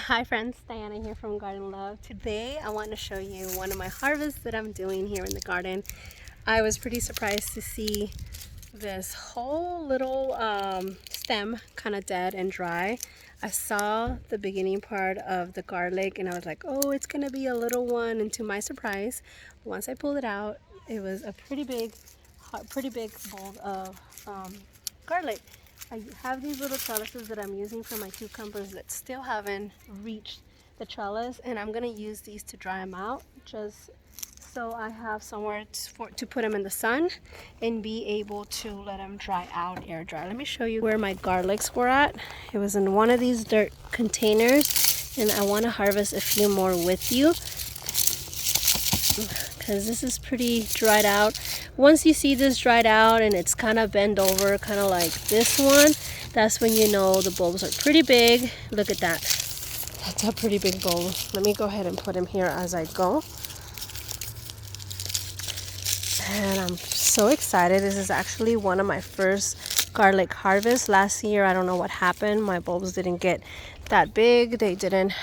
Hi friends, Diana here from Garden Love. Today I want to show you one of my harvests that I'm doing here in the garden. I was pretty surprised to see this whole little stem kind of dead and dry. I saw the beginning part of the garlic and I was like, oh, it's gonna be a little one, and to my surprise, once I pulled it out, it was a pretty big bowl of garlic. I have these little trellises that I'm using for my cucumbers that still haven't reached the trellis, and I'm gonna use these to dry them out just so I have somewhere to put them in the sun and be able to let them dry out, air dry. Let me show you where my garlics were at. It was in one of these dirt containers, and I want to harvest a few more with you because this is pretty dried out. Once you see this dried out and it's kind of bent over, kind of like this one, that's when you know the bulbs are pretty big. Look at that. That's a pretty big bulb. Let me go ahead and put him here as I go. And I'm so excited. This is actually one of my first garlic harvests. Last year, I don't know what happened. My bulbs didn't get that big. They didn't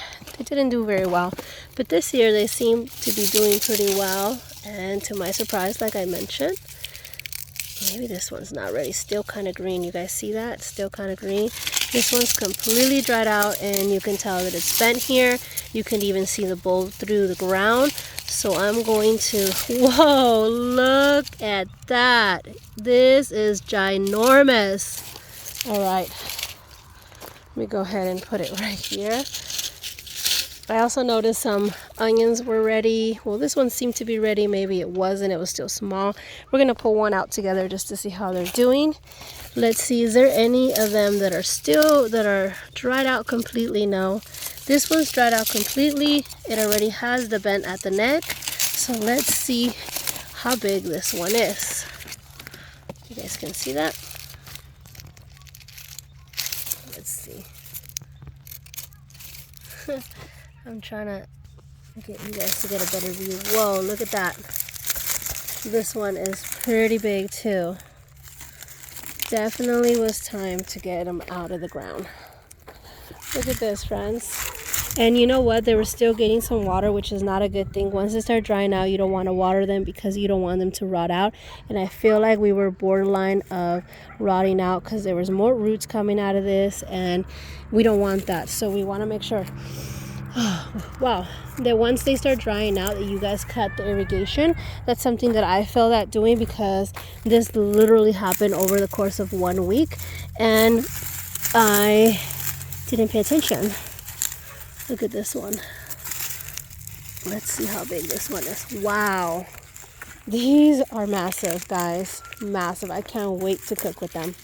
do very well. But this year they seem to be doing pretty well. And to my surprise, like I mentioned, maybe this one's not ready. Still kind of green. You guys see that? Still kind of green. This one's completely dried out and you can tell that it's bent here. You can even see the bulb through the ground. So I'm going to, whoa, look at that. This is ginormous. All right, let me go ahead and put it right here. I also noticed some onions were ready. Well, this one seemed to be ready. Maybe it wasn't. It was still small. We're going to pull one out together just to see how they're doing. Let's see. Is there any of them that are dried out completely? No. This one's dried out completely. It already has the bent at the neck. So let's see how big this one is. You guys can see that? Let's see. I'm trying to get you guys to get a better view. Whoa, look at that. This one is pretty big too. Definitely was time to get them out of the ground. Look at this, friends. And you know what? They were still getting some water, which is not a good thing. Once they start drying out, you don't want to water them because you don't want them to rot out. And I feel like we were borderline of rotting out because there was more roots coming out of this, and we don't want that. So we want to make sure, wow, that once they start drying out, that you guys cut the irrigation. That's something that I feel that doing because this literally happened over the course of 1 week, and I didn't pay attention. Look at this one. Let's see how big this one is. Wow. These are massive, guys. Massive. I can't wait to cook with them.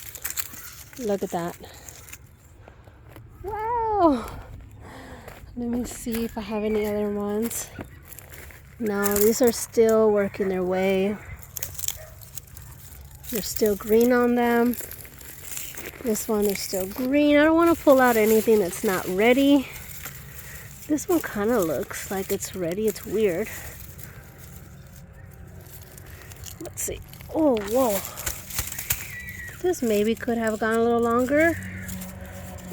Look at that. Wow. Let me see if I have any other ones. No, these are still working their way. They're still green on them. This one is still green. I don't want to pull out anything that's not ready. This one kind of looks like it's ready. It's weird. Let's see. Oh, whoa. This maybe could have gone a little longer.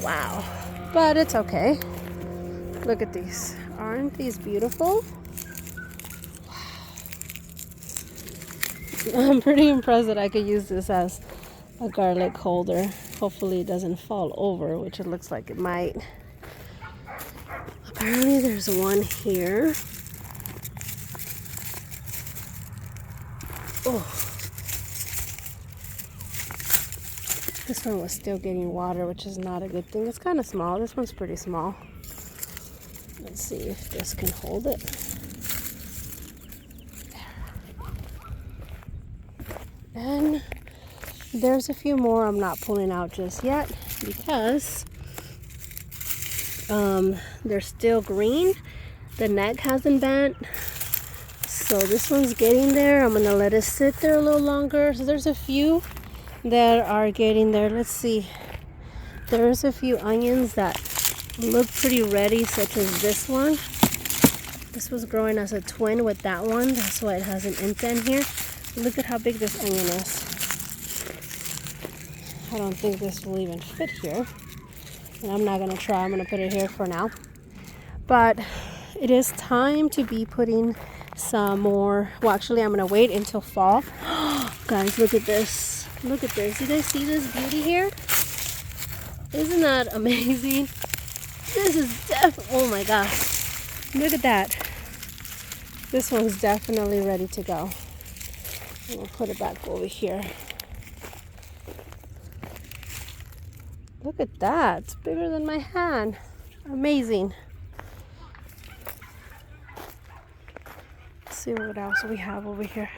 Wow. But it's okay. Look at these. Aren't these beautiful? I'm pretty impressed that I could use this as a garlic holder. Hopefully it doesn't fall over, which it looks like it might. Apparently there's one here. Oh. This one was still getting water, which is not a good thing. It's kind of small. This one's pretty small. Let's see if this can hold it. There. And there's a few more I'm not pulling out just yet because they're still green. The neck hasn't bent. So this one's getting there. I'm gonna let it sit there a little longer. So there's a few that are getting there. Let's see. There's a few onions that look pretty ready, such as this one. This was growing as a twin with that one. That's why it has an indent here. Look at how big this onion is. I don't think this will even fit here. And I'm not gonna try. I'm gonna put it here for now. But it is time to be putting some more. Well, actually, I'm gonna wait until fall. Guys, look at this. Look at this. You guys see this beauty here? Isn't that amazing? This is oh my gosh. Look at that. This one's definitely ready to go. We'll put it back over here. Look at that. It's bigger than my hand. Amazing. Let's see what else we have over here.